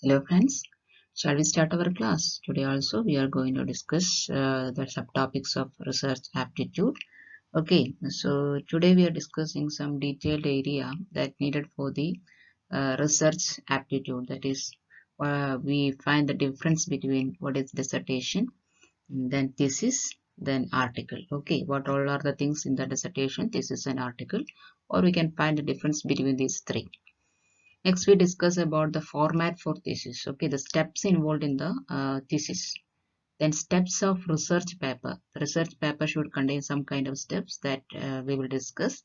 Hello friends, shall we start our class? Today also we are going to discuss the subtopics of research aptitude. Okay, so today we are discussing some detailed area that needed for the research aptitude. That is, we find the difference between what is dissertation, then thesis, then article. Okay, what all are the things in the dissertation, thesis and article, or we can find the difference between these three. Next, we discuss about the format for thesis. Okay, the steps involved in the thesis. Then steps of research paper. The research paper should contain some kind of steps that we will discuss.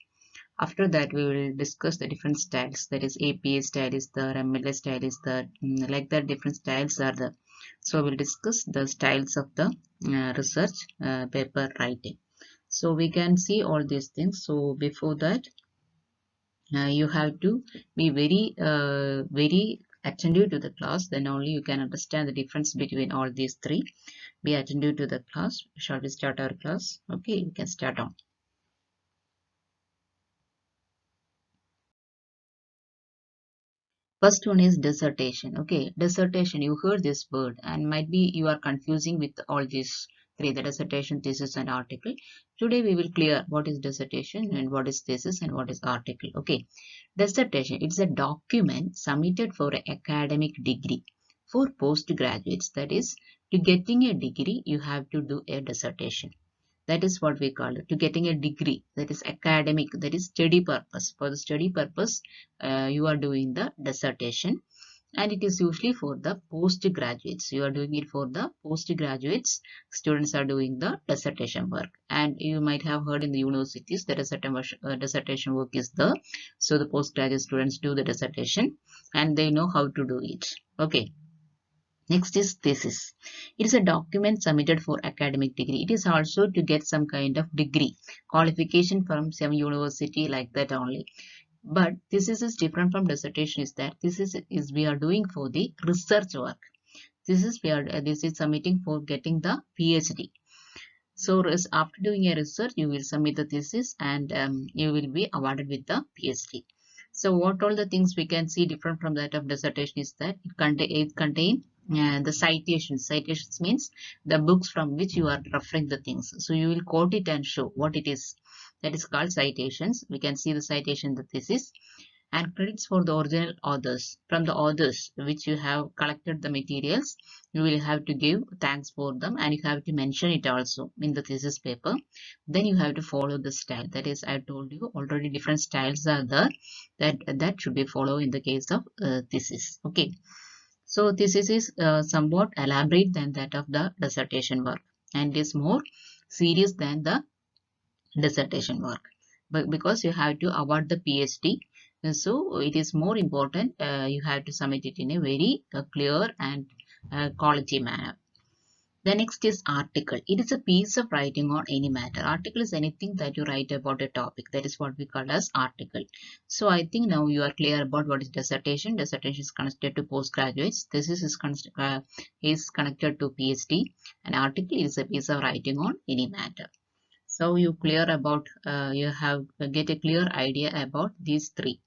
After that, we will discuss the different styles. That is, APA style is there, MLA style is there, like that. Different styles are there. So we'll discuss the styles of the research paper writing. So we can see all these things. So before that, you have to be very attentive to the class, then only you can understand the difference between all these three. Be attentive to the class. Shall we start our class? Okay, we can start on. First one is dissertation. Okay, dissertation, you heard this word and might be you are confusing with all these three, the dissertation, thesis and article. Today we will clear what is dissertation and what is thesis and what is article. Okay, dissertation, it's a document submitted for an academic degree for postgraduates. That is, to getting a degree, you have to do a dissertation. That is what we call it, to getting a degree, that is academic, that is study purpose. For the study purpose, you are doing the dissertation, and it is usually for the postgraduates. You are doing it for the postgraduates. Students are doing the dissertation work, and you might have heard in the universities that a dissertation work is there. So the postgraduate students do the dissertation and they know how to do it. Okay. Next is thesis. It is a document submitted for academic degree. It is also to get some kind of degree, qualification from some university, like that only. But thesis is different from dissertation. Is that this is we are doing for the research work. This is submitting for getting the PhD. So after doing a research, you will submit the thesis and you will be awarded with the PhD. So what all the things we can see different from that of dissertation is that it contain the citations. Citations means the books from which you are referring the things. So you will quote it and show what it is. That is called citations. We can see the citation, the thesis, and credits for the original authors. From the authors which you have collected the materials, you will have to give thanks for them, and you have to mention it also in the thesis paper. Then you have to follow the style. That is, I told you already different styles are there that should be followed in the case of thesis. Okay, so thesis is somewhat elaborate than that of the dissertation work, and is more serious than the dissertation work, but because you have to award the PhD, so it is more important. You have to submit it in a very clear and quality manner. The next is article. It is a piece of writing on any matter. Article is anything that you write about a topic. That is what we call as article. So I think now you are clear about what is dissertation. Dissertation is connected to postgraduates. Thesis is connected to PhD. An article is a piece of writing on any matter. So you clear about, you have get a clear idea about these three.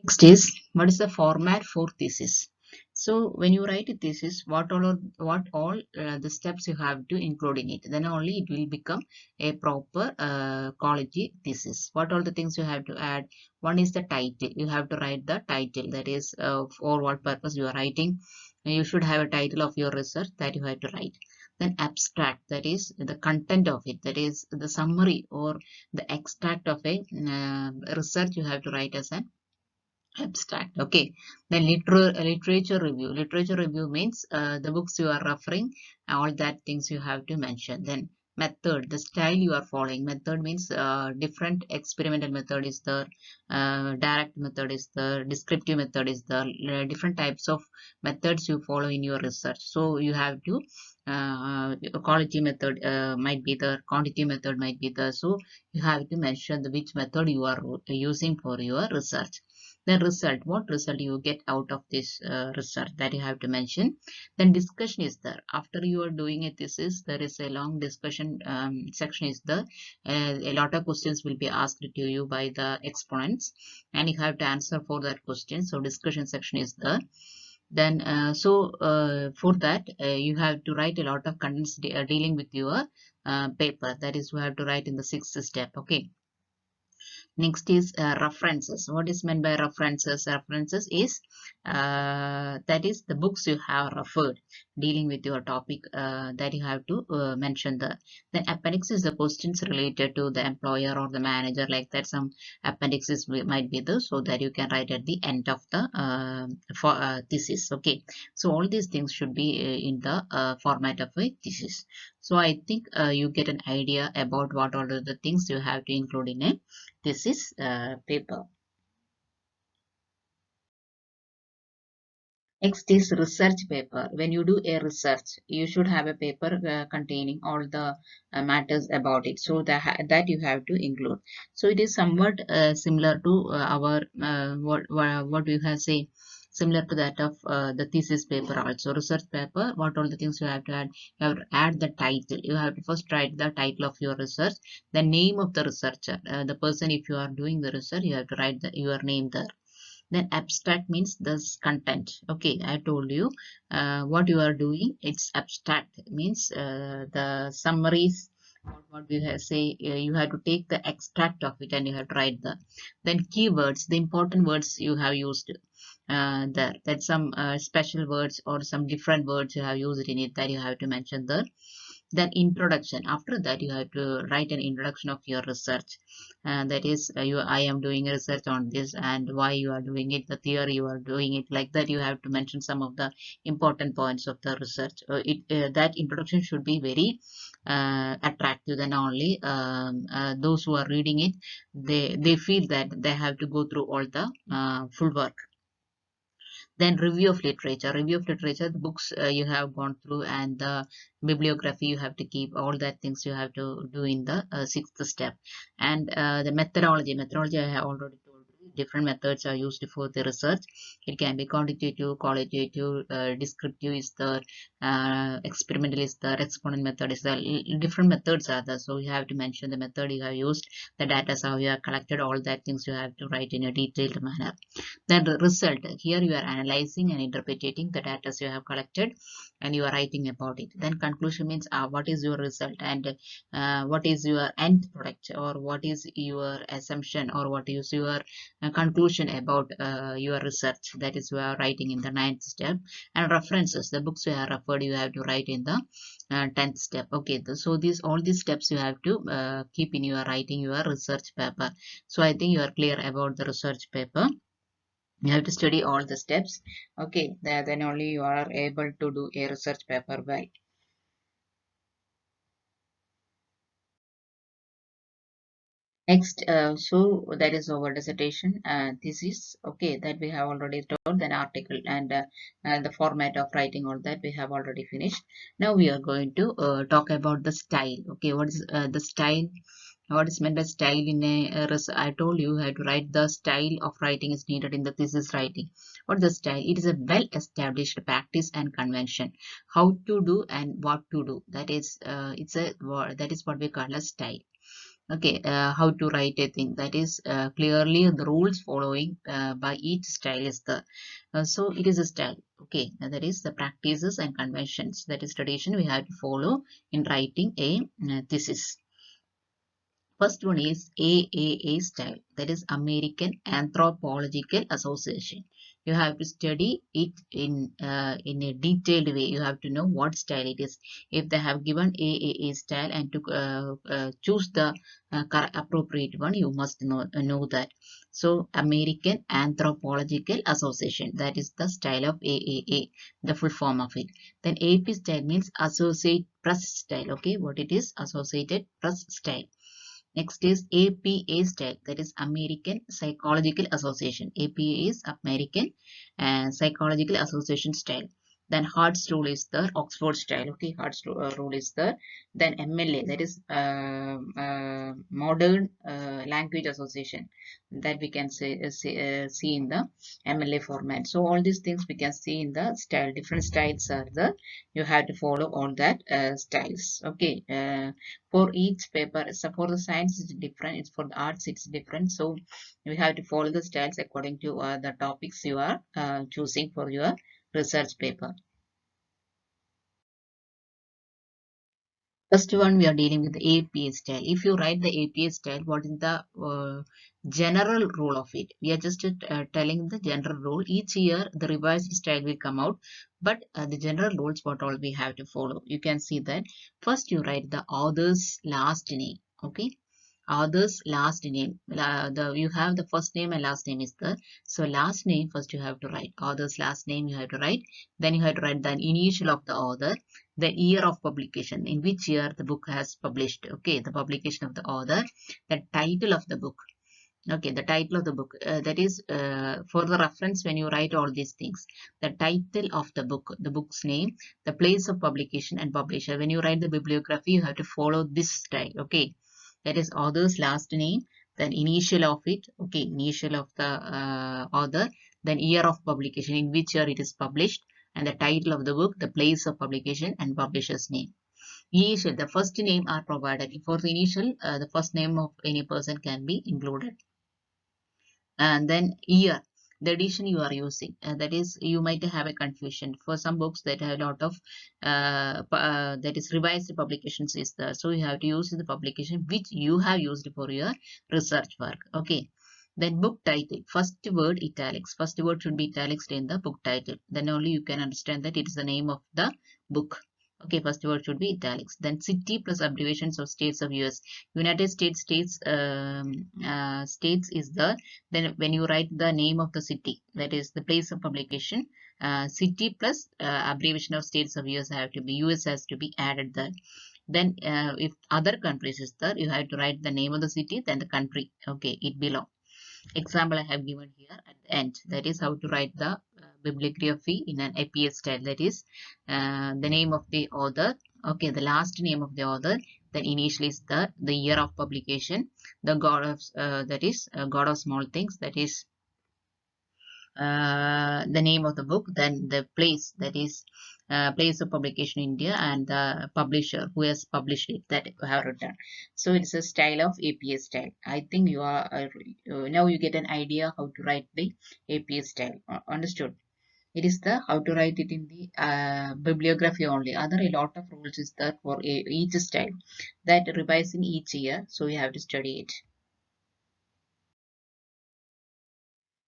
Next is, what is the format for thesis? So when you write a thesis, what all the steps you have to include in it, then only it will become a proper quality thesis. What all the things you have to add? One is the title. You have to write the title. That is for what purpose you are writing. You should have a title of your research that you have to write. Then abstract, that is the content of it, that is the summary or the extract of a research you have to write as an abstract. Okay, then literature review. Literature review means the books you are referring, all that things you have to mention. Then method, the style you are following. Method means different experimental method is there, direct method is there, descriptive method is there, different types of methods you follow in your research. So you have to quality method might be the quantity method might be the, so you have to mention the which method you are using for your research. Then result, what result you get out of this research, that you have to mention. Then discussion is there. After you are doing a thesis, there is a long discussion section is there. A lot of questions will be asked to you by the exponents, and you have to answer for that question. So discussion section is there. Then for that you have to write a lot of contents dealing with your paper. That is, you have to write in the sixth step. Okay. Next is references. What is meant by references? References is that is the books you have referred dealing with your topic, that you have to mention the. Then appendix is the questions related to the employer or the manager, like that. Some appendixes might be there, so that you can write at the end of the thesis. Okay, so all these things should be in the format of a thesis. So I think you get an idea about what all of the things you have to include in a thesis paper. Next is research paper. When you do a research, you should have a paper containing all the matters about it. So that you have to include. So it is somewhat similar to our what we have say, similar to that of the thesis paper also. Research paper, what all the things you have to add? You have to add the title. You have to first write the title of your research, the name of the researcher, the person. If you are doing the research, you have to write your name there. Then abstract means this content. Okay, I told you what you are doing. It's abstract, means the summaries, what we have say, you have to take the extract of it and you have to write the. Then keywords, the important words you have used there, that some special words or some different words you have used in it, that you have to mention there. Then introduction, after that you have to write an introduction of your research, and that is I am doing research on this and why you are doing it, the theory you are doing it, like that. You have to mention some of the important points of the research. That introduction should be very attractive, then only those who are reading it, they feel that they have to go through all the full work. Then review of literature. Review of literature, the books you have gone through and the bibliography you have to keep, all that things you have to do in the sixth step. And the methodology. Methodology I have already told you. Different methods are used for the research. It can be quantitative, qualitative, descriptive is the experimental is the exponent method is the different methods are there. So you have to mention the method you have used, the data how you have collected, all that things you have to write in a detailed manner. Then the result, here you are analyzing and interpreting the data you have collected and you are writing about it. Then conclusion means what is your result and what is your end product, or what is your assumption, or what is your conclusion about your research, that is you are writing in the ninth step. And references, the books you have referred, you have to write in the 10th step. Okay, so all these steps you have to keep in your writing your research paper. So I think you are clear about the research paper. You have to study all the steps. Okay, then only you are able to do a research paper well. Next, so that is our dissertation thesis. Okay, that we have already told. Then article and the format of writing, all that we have already finished. Now we are going to talk about the style. Okay, what is the style? What is meant by style in a I told you how to write the style of writing is needed in the thesis writing. What is the style? It is a well established practice and convention, how to do and what to do. That is that is what we call a style. Okay, how to write a thing, that is clearly the rules following by each style is the so it is a style. Okay, that is the practices and conventions, that is tradition we have to follow in writing a thesis. First one is AAA style, that is American Anthropological Association. You have to study it in a detailed way. You have to know what style it is. If they have given AAA style and to choose the appropriate one, you must know that. So American Anthropological Association, that is the style of AAA, the full form of it. Then AP style means Associate Press style. Okay, what it is? Associated Press style. Next is APA style, that is American Psychological Association. APA is American Psychological Association style. Then Hart's rule is the Oxford style. Okay, Hart's rule is the. Then MLA, that is Modern Language Association, that we can see in the MLA format. So all these things we can see in the style. Different styles are the. You have to follow all that styles. Okay. For each paper, so for the science it's different. It's for the arts it's different. So you have to follow the styles according to the topics you are choosing for your research paper. First one, we are dealing with the APA style. If you write the APA style, what is the general rule of it? We are just telling the general rule. Each year, the revised style will come out, but the general rules, what all we have to follow. You can see that first you write the author's last name. Okay, author's last name. You have the first name and last name is there. So last name first you have to write. Author's last name you have to write. Then you have to write the initial of the author, the year of publication, in which year the book has published. Okay, the publication of the author, the title of the book. Okay, the title of the book. That is for the reference when you write all these things. The title of the book, the book's name, the place of publication and publisher. When you write the bibliography, you have to follow this style. Okay, that is author's last name, then initial of it. Okay, initial of the author, then year of publication, in which year it is published, and the title of the book, the place of publication and publisher's name. Initial, the first name are provided. For the initial, the first name of any person can be included. And then year, the edition you are using, that is you might have a confusion for some books that have a lot of that is revised publications is there, so you have to use the publication which you have used for your research work. Okay, then book title, first word italics, first word should be italics in the book title, then only you can understand that it is the name of the book. Okay, first word should be italics. Then city plus abbreviations of states of US. United States states is the. Then when you write the name of the city, that is the place of publication, city plus abbreviation of states of US have to be, US has to be added there. Then if other countries is there, you have to write the name of the city, then the country. Okay, it belong. Example I have given here at the end. That is how to write the bibliography in an APA style. That is the name of the author. Okay, the last name of the author. Then initially is the year of publication. The God of that is God of small things. That is the name of the book. Then the place, that is place of publication in India, and the publisher who has published it, that you have written. So it's a style of APA style. I think you are now you get an idea how to write the APA style. Understood? It is the how to write it in the bibliography only. Other a lot of rules is there for each style that revise in each year. So you have to study it.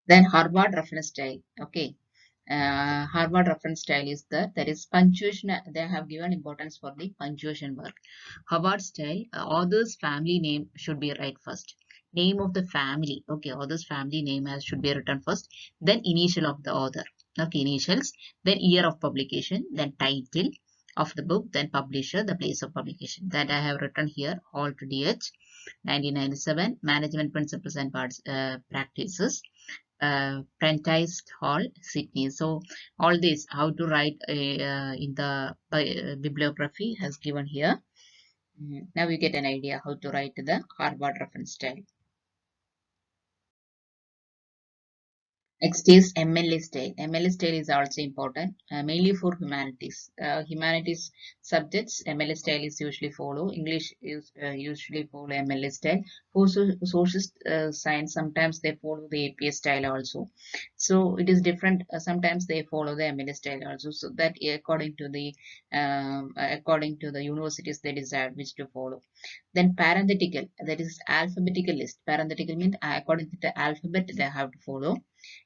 Then Harvard reference style. Okay. Harvard reference style is that is punctuation. They have given importance for the punctuation work. Harvard style, author's family name should be right first. Name of the family. Okay, author's family name should be written first. Then initial of the author. Okay, initials. Then year of publication. Then title of the book. Then publisher. The place of publication. That I have written here. All to DH. 1997. Management principles and practices. Prentice Hall, Sydney. So all this, how to write in the bibliography has given here. Now you get an idea how to write the Harvard reference style. Next is MLA style. MLA style is also important, mainly for humanities. Humanities subjects, MLA style is usually follow. English is usually follow MLA style. For social science, sometimes they follow the APA style also. So it is different. Sometimes they follow the MLA style also. So that according to the universities they decide which to follow. Then parenthetical, that is alphabetical list. Parenthetical means according to the alphabet they have to follow.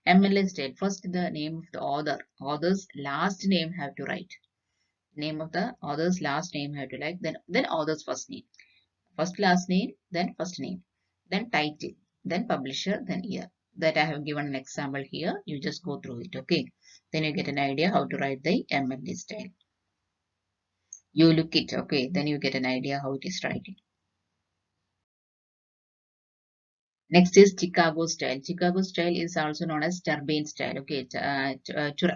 MLA style. First, the name of the author. Author's last name have to write. Name of the author's last name have to write. Then author's first name. First last name, then first name. Then title. Then publisher, then year. That I have given an example here. You just go through it, okay? Then you get an idea how to write the MLA style. You look it, okay? Then you get an idea how it is writing. Next is Chicago style. Chicago style is also known as turbine style. Okay,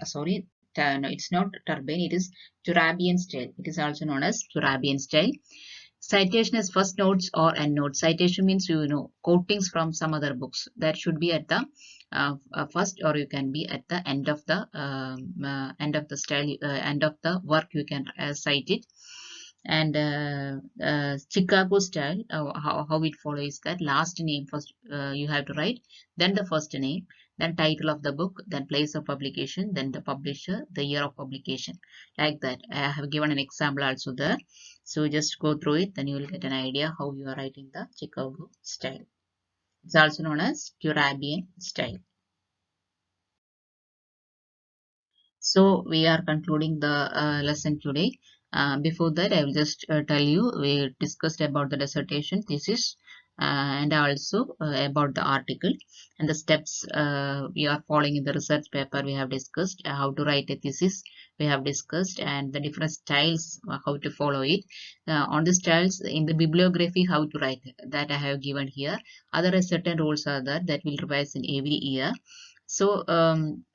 sorry, no, it's not turbine, it is Turabian style. It is also known as Turabian style. Citation as first notes or endnotes. Citation means, quotings from some other books. That should be at the first, or you can be at the end of the style, end of the work. You can cite it. And Chicago style, how it follows that last name first you have to write, then the first name, then title of the book, then place of publication, then the publisher, the year of publication, like that. I have given an example also there, so just go through it, then you will get an idea how you are writing the Chicago style. It's also known as Turabian style. So we are concluding the lesson today. Before that, I will just tell you, we discussed about the dissertation thesis and also about the article and the steps we are following in the research paper. We have discussed how to write a thesis. We have discussed and the different styles, how to follow it. On the styles in the bibliography, how to write that I have given here. Other certain rules are there that will revise in every year. So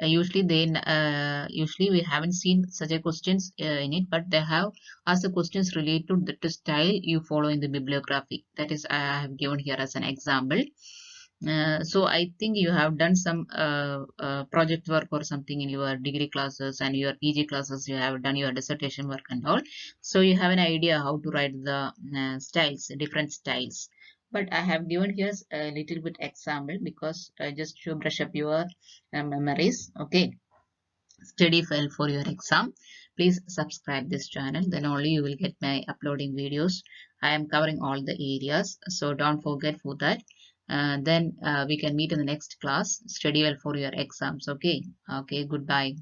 usually we haven't seen such a questions in it, but they have asked the questions related to the style you follow in the bibliography. That is, I have given here as an example. So I think you have done some project work or something in your degree classes and your PG classes. You have done your dissertation work and all. So you have an idea how to write the styles, different styles. But I have given here a little bit example because just to brush up your memories. Okay, study file for your exam. Please subscribe this channel, then only you will get my uploading videos. I am covering all the areas, so don't forget for that. Then we can meet in the next class. Study well for your exams. Okay, goodbye.